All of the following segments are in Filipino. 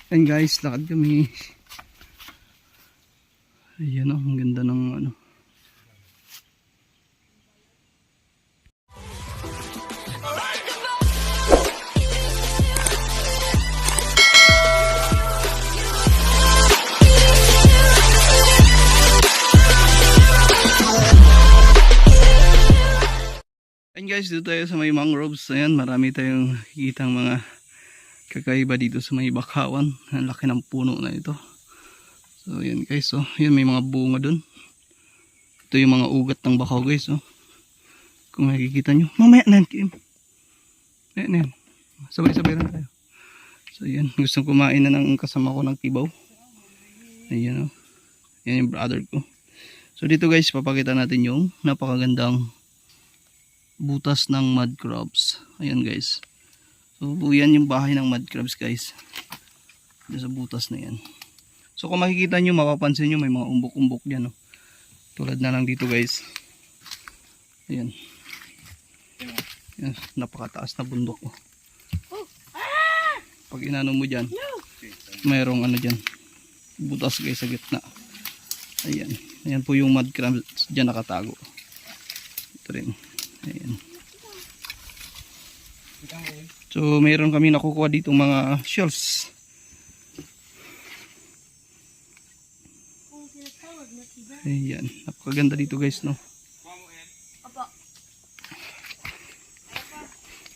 And guys, lakad kami. Ayan o, ang ganda ng ano. And guys, dito tayo sa may mangroves. Ayan, marami tayong kitang mga kakaiba dito sa may bakawan. Ang laki ng puno na ito. So ayan guys, oh. Ayan, may mga bunga dun. Ito yung mga ugat ng bakaw guys, oh. Kung makikita nyo. Mamaya na yan, Kim. Mamaya na yan. Sabay-sabay lang tayo. So ayan, gustong kumain na ng kasama ko ng tibaw. Ayan, oh. Ayan yung brother ko. So dito guys, papakita natin yung napakagandang butas ng mud crabs. Ayan guys. So yan yung bahay ng mud crabs guys. Diyan sa butas na yan. So kung makikita nyo, mapapansin nyo may mga umbok-umbok dyan. Oh. Tulad na lang dito guys. Ayan. Ayan, napakataas na bundok. Oh. Pag inano mo dyan, mayroong ano dyan. Butas guys sa gitna. Ayan. Ayan po yung mud crabs dyan nakatago. Ito rin. Ayan. So mayroon kami nakukuha dito mga shells. Ayan, napakaganda dito guys, no.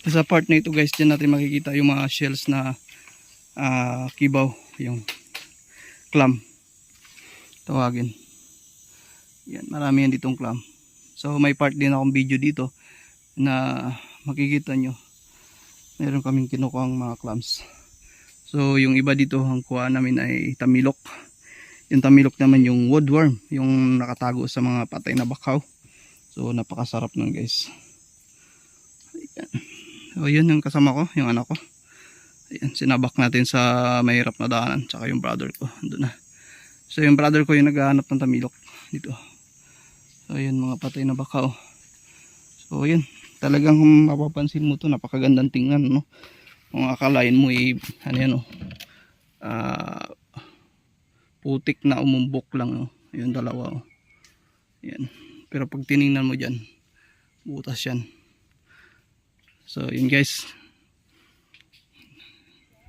Sa part na ito guys, dyan natin makikita yung mga shells na kibaw, yung clam tawagin. Yan, marami yan ditong clam. So may part din akong video dito na makikita nyo meron kaming kinukuhang mga clams. So yung iba dito ang kuha namin ay tamilok. Yung tamilok naman yung woodworm, yung nakatago sa mga patay na bakaw. So napakasarap nun guys. Ayan. So yun yung kasama ko, yung anak ko. Ayan, sinabak natin sa mahirap na daanan. Tsaka yung brother ko andun na. So yung brother ko yung naghahanap ng tamilok dito. So yun, mga patay na bakaw. So yun, talagang mapapansin mo to, napakagandang tingnan, no? Kung akalain mo ano yan, oh, putik na umumbok lang, no? Yung dalawa, oh. Yan. Pero pag tiningnan mo dyan, butas yan. So yun guys,